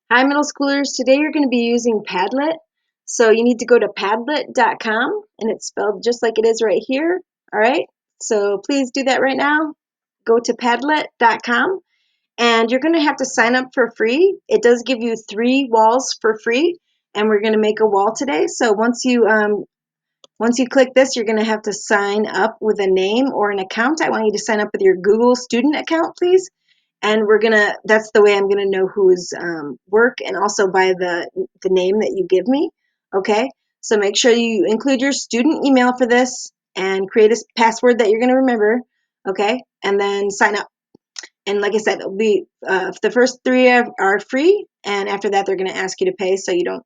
Hi, middle schoolers. Today you're going to be using Padlet. So you need to go to padlet.com, and it's spelled just like it is right here. All right. So please do that right now. Go to padlet.com, and you're going to have to sign up for free. It does give you 3 walls for free, and we're going to make a wall today. So once you click this, you're going to have to sign up with a name or an account. I want you to sign up with your Google student account, please. And that's the way I'm gonna know whose work, and also by the name that you give me. Okay, so make sure you include your student email for this and create a password that you're gonna remember. Okay, and then sign up. And like I said, it'll be the first 3 are free, and after that they're gonna ask you to pay, so you don't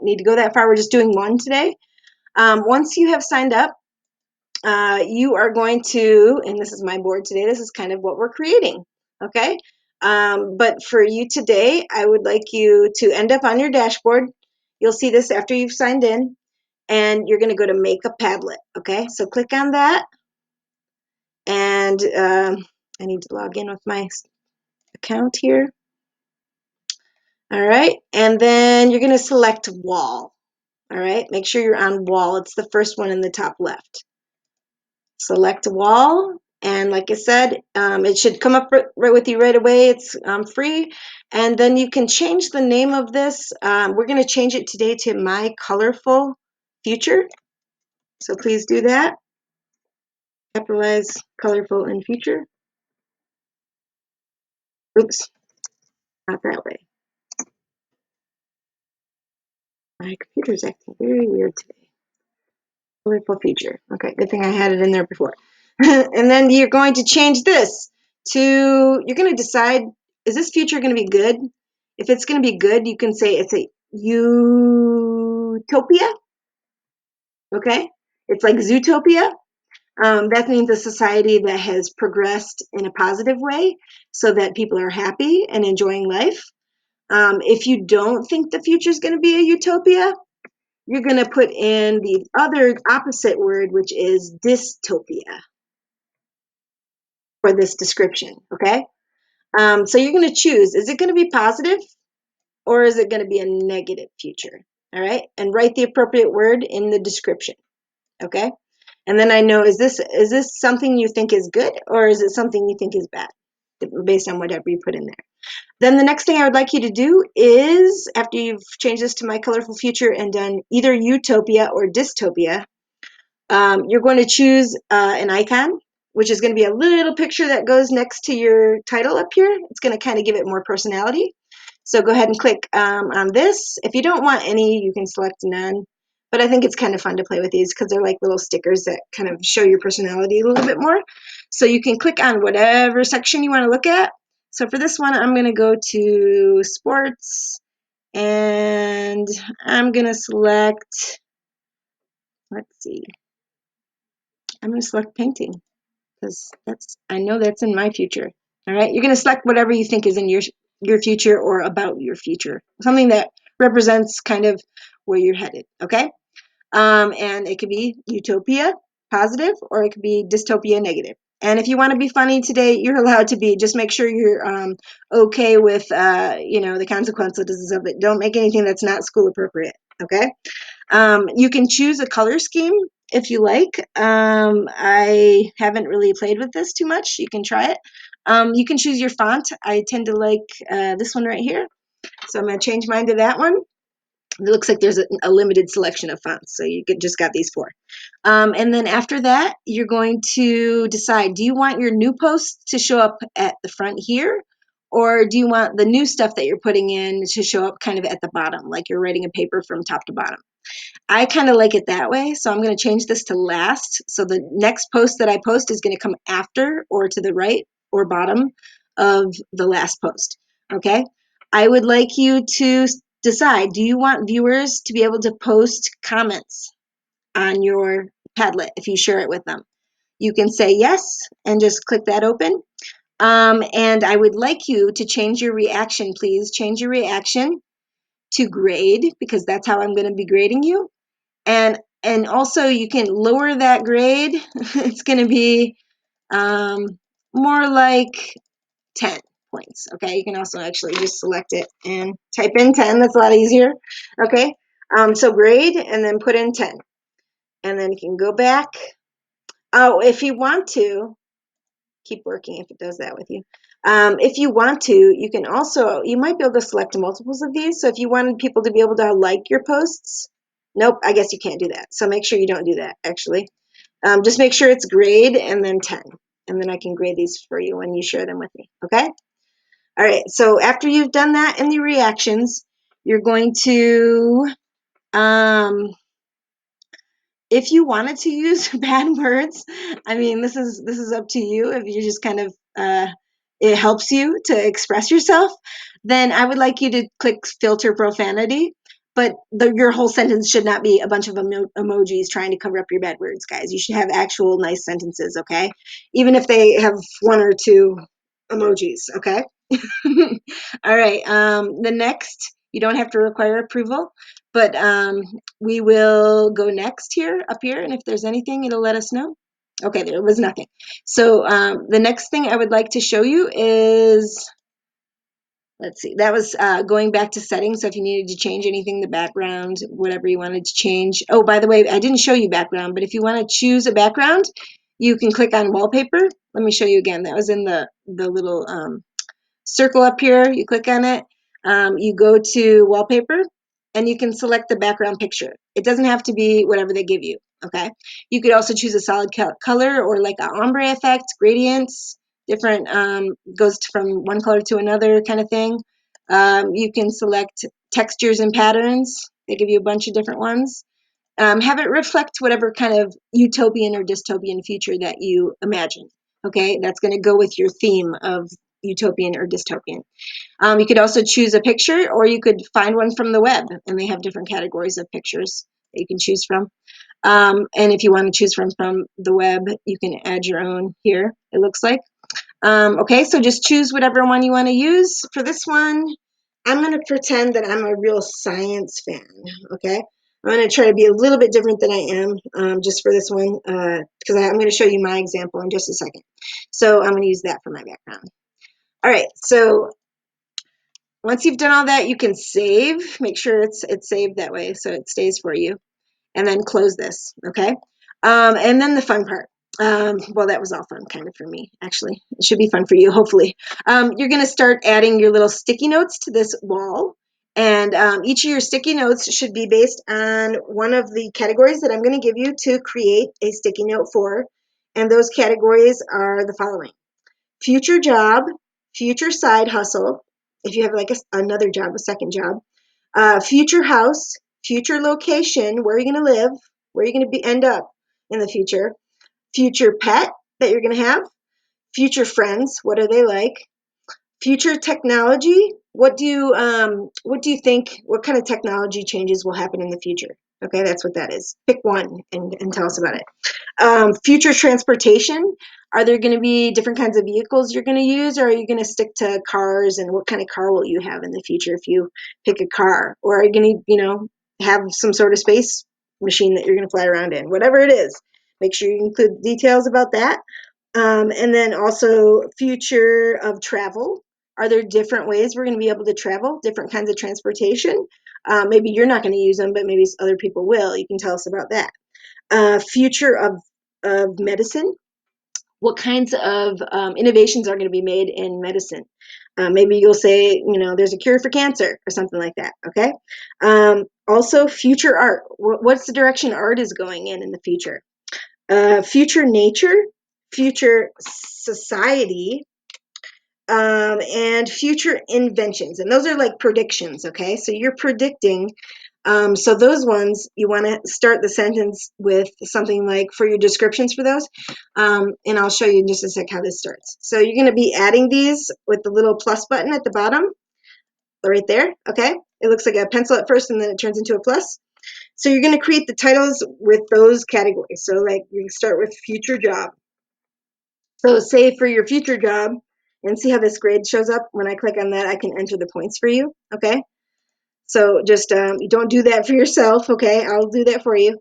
need to go that far. We're just doing one today. Once you have signed up, you are going to, and this is my board today, this is kind of what we're creating, okay? But for you today, I would like you to end up on your dashboard. You'll see this after you've signed in, and you're gonna go to Make a Padlet, okay? So click on that, and I need to log in with my account here. All right, and then you're gonna select Wall, all right? Make sure you're on Wall, it's the first one in the top left. Select Wall, and like I said, it should come up right with you right away. It's free, and then you can change the name of this. We're going to change it today to My Colorful Future, so please do that. Capitalize colorful and future. Oops, not that way. My computer's acting very weird today. Colorful future. Okay, good thing I had it in there before. And then you're going to change this to, you're going to decide, is this future going to be good? If it's going to be good, you can say it's a utopia. Okay, it's like Zootopia. That means a society that has progressed in a positive way so that people are happy and enjoying life. If you don't think the future is going to be a utopia, you're going to put in the other opposite word, which is dystopia, for this description, okay? So you're going to choose, is it going to be positive or is it going to be a negative future? All right, and write the appropriate word in the description, okay? And then I know, is this something you think is good or is it something you think is bad, based on whatever you put in there. Then the next thing I would like you to do is, after you've changed this to My Colorful Future and done either utopia or dystopia, you're going to choose an icon, which is going to be a little picture that goes next to your title up here. It's going to kind of give it more personality. So go ahead and click on this. If you don't want any, you can select none. But I think it's kind of fun to play with these because they're like little stickers that kind of show your personality a little bit more. So you can click on whatever section you want to look at. So for this one, I'm going to go to sports, and I'm going to select, let's see, I'm going to select painting because I know that's in my future. All right, you're going to select whatever you think is in your future or about your future, something that represents kind of where you're headed. Okay, and it could be utopia, positive, or it could be dystopia, negative. And if you want to be funny today, you're allowed to be. Just make sure you're okay with the consequences of it. Don't make anything that's not school appropriate. Okay. You can choose a color scheme if you like. I haven't really played with this too much. You can try it. You can choose your font. I tend to like this one right here. So I'm going to change mine to that one. It looks like there's a limited selection of fonts, so you just got these 4. And then after that, you're going to decide, do you want your new posts to show up at the front here? Or do you want the new stuff that you're putting in to show up kind of at the bottom, like you're writing a paper from top to bottom? I kind of like it that way, so I'm going to change this to last. So the next post that I post is going to come after or to the right or bottom of the last post, okay? I would like you to decide, do you want viewers to be able to post comments on your Padlet if you share it with them? You can say yes and just click that open. And I would like you to change your reaction, please. Change your reaction to grade, because that's how I'm going to be grading you. And also you can lower that grade. It's going to be more like 10. points. Okay, you can also actually just select it and type in 10. That's a lot easier. Okay, so grade and then put in 10. And then you can go back. Oh, if you want to, keep working if it does that with you. If you want to, you can also, you might be able to select multiples of these. So if you wanted people to be able to like your posts, nope, I guess you can't do that. So make sure you don't do that, actually. Just make sure it's grade and then 10. And then I can grade these for you when you share them with me, okay? All right, so after you've done that in the reactions, you're going to, if you wanted to use bad words, I mean, this is up to you. If you just kind of it helps you to express yourself, then I would like you to click filter profanity. But your whole sentence should not be a bunch of emojis trying to cover up your bad words, guys. You should have actual nice sentences, okay? Even if they have one or two emojis, okay? All right. The next, you don't have to require approval, but we will go next here, up here, and if there's anything, it'll let us know. Okay, there was nothing. So the next thing I would like to show you is, let's see, that was going back to settings. So if you needed to change anything, the background, whatever you wanted to change. Oh, by the way, I didn't show you background, but if you want to choose a background, you can click on wallpaper. Let me show you again. That was in the little circle up here, you click on it, you go to wallpaper, and you can select the background picture. It doesn't have to be whatever they give you, okay? You could also choose a solid color or like an ombre effect, gradients, different, goes from one color to another kind of thing. You can select textures and patterns. They give you a bunch of different ones. Have it reflect whatever kind of utopian or dystopian future that you imagine. Okay, that's going to go with your theme of utopian or dystopian. You could also choose a picture, or you could find one from the web, and they have different categories of pictures that you can choose from. And if you want to choose from the web, you can add your own here, it looks like. Okay, so just choose whatever one you want to use. For this one, I'm going to pretend that I'm a real science fan, okay? I'm going to try to be a little bit different than I am just for this one because I'm going to show you my example in just a second. So I'm going to use that for my background. All right, so once you've done all that, you can save. Make sure it's saved that way so it stays for you. And then close this, okay? And then the fun part. Well, that was all fun kind of for me, actually. It should be fun for you, hopefully. You're going to start adding your little sticky notes to this wall. And each of your sticky notes should be based on one of the categories that I'm going to give you to create a sticky note for. And those categories are the following: future job, future side hustle, if you have like another job, a second job, future house, future location, where are you going to live, where are you going to end up in the future pet that you're going to have, future friends, what are they like, future technology, what do you think, what kind of technology changes will happen in the future? Okay, that's what that is. Pick one and tell us about it. Future transportation, are there going to be different kinds of vehicles you're going to use, or are you going to stick to cars, and what kind of car will you have in the future if you pick a car? Or are you going to, have some sort of space machine that you're going to fly around in? Whatever it is, make sure you include details about that. And then also future of travel. Are there different ways we're going to be able to travel, different kinds of transportation? Maybe you're not going to use them, but maybe other people will. You can tell us about that. Future of medicine. What kinds of innovations are going to be made in medicine? Maybe you'll say, there's a cure for cancer or something like that, okay? Also, future art. What's the direction art is going in the future? Future nature, future society, and future inventions. And those are like predictions, okay? So you're predicting. So those ones, you want to start the sentence with something like, for your descriptions for those, and I'll show you in just a sec how this starts. So you're going to be adding these with the little plus button at the bottom, right there, okay? It looks like a pencil at first, and then it turns into a plus. So you're going to create the titles with those categories. So like you start with future job. So say for your future job, and see how this grade shows up. When I click on that, I can enter the points for you, okay? So just don't do that for yourself, okay? I'll do that for you.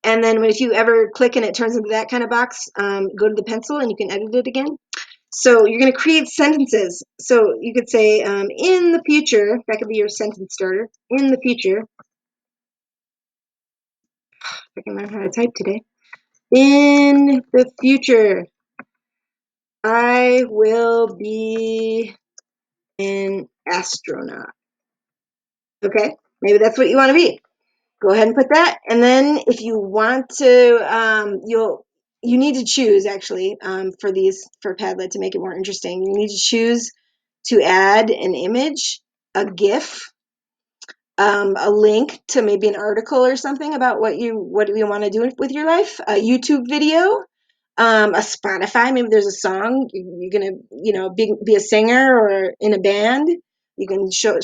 And then if you ever click and it turns into that kind of box, go to the pencil and you can edit it again. So you're going to create sentences. So you could say, in the future, that could be your sentence starter. In the future, I can learn how to type today. In the future, I will be an astronaut. Okay, maybe that's what you want to be. Go ahead and put that. And then if you want to, you need to choose actually for Padlet to make it more interesting. You need to choose to add an image, a GIF, a link to maybe an article or something about what you want to do with your life, a YouTube video, a Spotify. Maybe there's a song you're gonna be a singer or in a band. You can share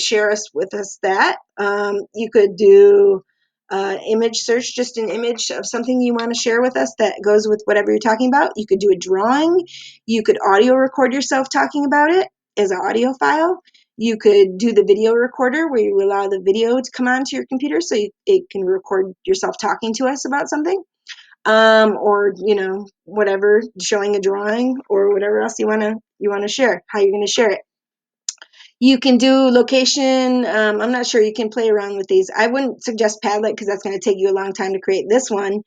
with us that. You could do image search, just an image of something you want to share with us that goes with whatever you're talking about. You could do a drawing. You could audio record yourself talking about it as an audio file. You could do the video recorder where you allow the video to come onto your computer so it can record yourself talking to us about something. Or whatever, showing a drawing or whatever else you want to share, how you're going to share it. You can do location. I'm not sure. You can play around with these. I wouldn't suggest Padlet because that's going to take you a long time to create this one.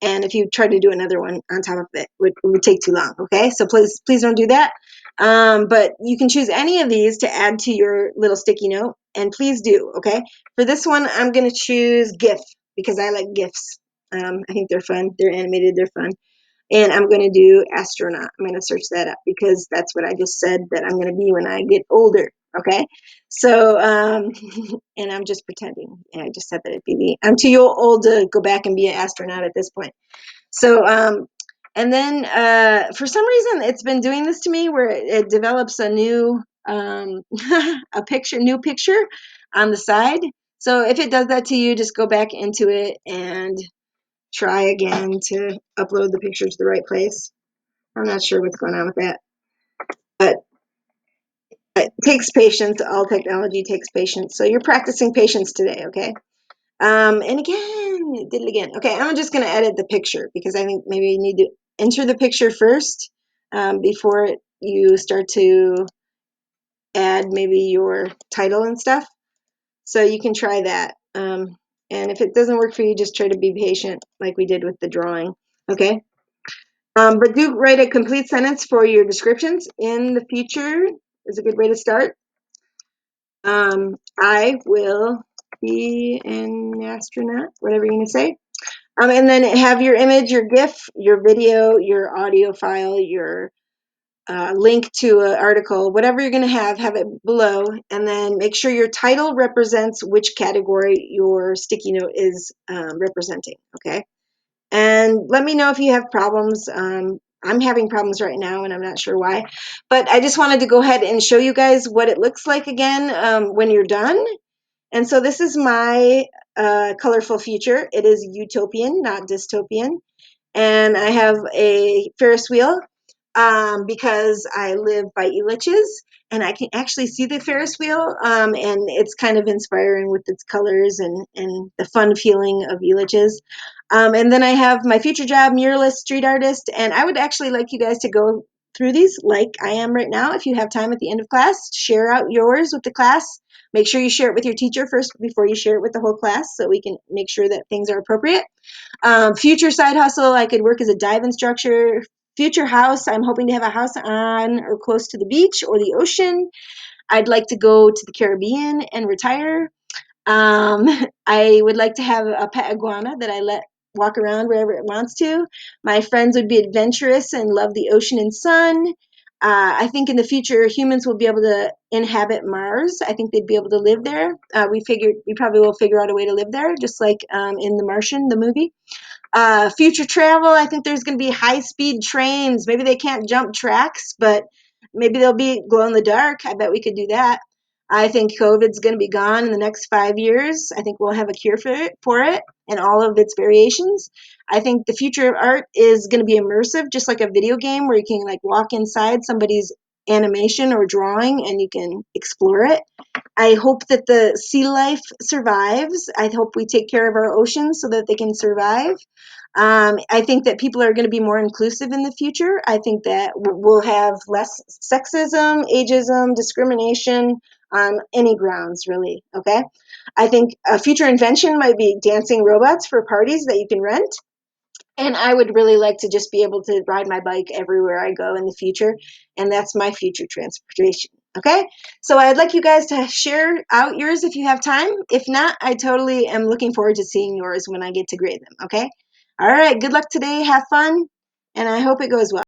And if you try to do another one on top of it, it would take too long. Okay, so please don't do that. But you can choose any of these to add to your little sticky note, and please do. Okay, for this one, I'm going to choose GIF because I like GIFs. I think they're fun. They're animated. They're fun. And I'm going to do astronaut. I'm going to search that up because that's what I just said that I'm going to be when I get older. Okay. So, and I'm just pretending. I just said that it'd be me. I'm too old to go back and be an astronaut at this point. So, and then for some reason, it's been doing this to me where it develops a new, new picture on the side. So if it does that to you, just go back into it and try again to upload the picture to the right place. I'm not sure what's going on with that, but it takes patience. All technology takes patience. So you're practicing patience today, okay? And again, did it again. Okay, I'm just going to edit the picture because I think maybe you need to enter the picture first before you start to add maybe your title and stuff. So you can try that. And if it doesn't work for you, just try to be patient like we did with the drawing, okay? But do write a complete sentence for your descriptions. In the future is a good way to start. I will be an astronaut, whatever you're going to say. And then have your image, your GIF, your video, your audio file, your link to an article, whatever you're going to have it below. And then make sure your title represents which category your sticky note is representing, okay? And let me know if you have problems. I'm having problems right now, and I'm not sure why. But I just wanted to go ahead and show you guys what it looks like again when you're done. And so this is my colorful future. It is utopian, not dystopian. And I have a Ferris wheel because I live by Elitch's, and I can actually see the Ferris wheel, and it's kind of inspiring with its colors and the fun feeling of Elitch's. And then I have my future job, muralist, street artist, and I would actually like you guys to go through these like I am right now. If you have time at the end of class, share out yours with the class. Make sure you share it with your teacher first before you share it with the whole class so we can make sure that things are appropriate. Future side hustle, I could work as a dive instructor. Future house, I'm hoping to have a house on or close to the beach or the ocean. I'd like to go to the Caribbean and retire. Um, I would like to have a pet iguana that I let walk around wherever it wants to. My friends would be adventurous and love the ocean and sun. I think in the future, humans will be able to inhabit Mars. I think they'd be able to live there. We probably will figure out a way to live there, just like in The Martian, the movie. Future travel, I think there's going to be high-speed trains. Maybe they can't jump tracks, but maybe they'll be glow in the dark. I bet we could do that. I think COVID's going to be gone in the next 5 years. I think we'll have a cure for it and all of its variations. I think the future of art is going to be immersive, just like a video game where you can like walk inside somebody's animation or drawing and you can explore it. I hope that the sea life survives. I hope we take care of our oceans so that they can survive. I think that people are going to be more inclusive in the future. I think that we'll have less sexism, ageism, discrimination on any grounds, really. Okay. I think a future invention might be dancing robots for parties that you can rent. And I would really like to just be able to ride my bike everywhere I go in the future. And that's my future transportation. Okay. So I'd like you guys to share out yours if you have time. If not, I totally am looking forward to seeing yours when I get to grade them. Okay. All right. Good luck today. Have fun. And I hope it goes well.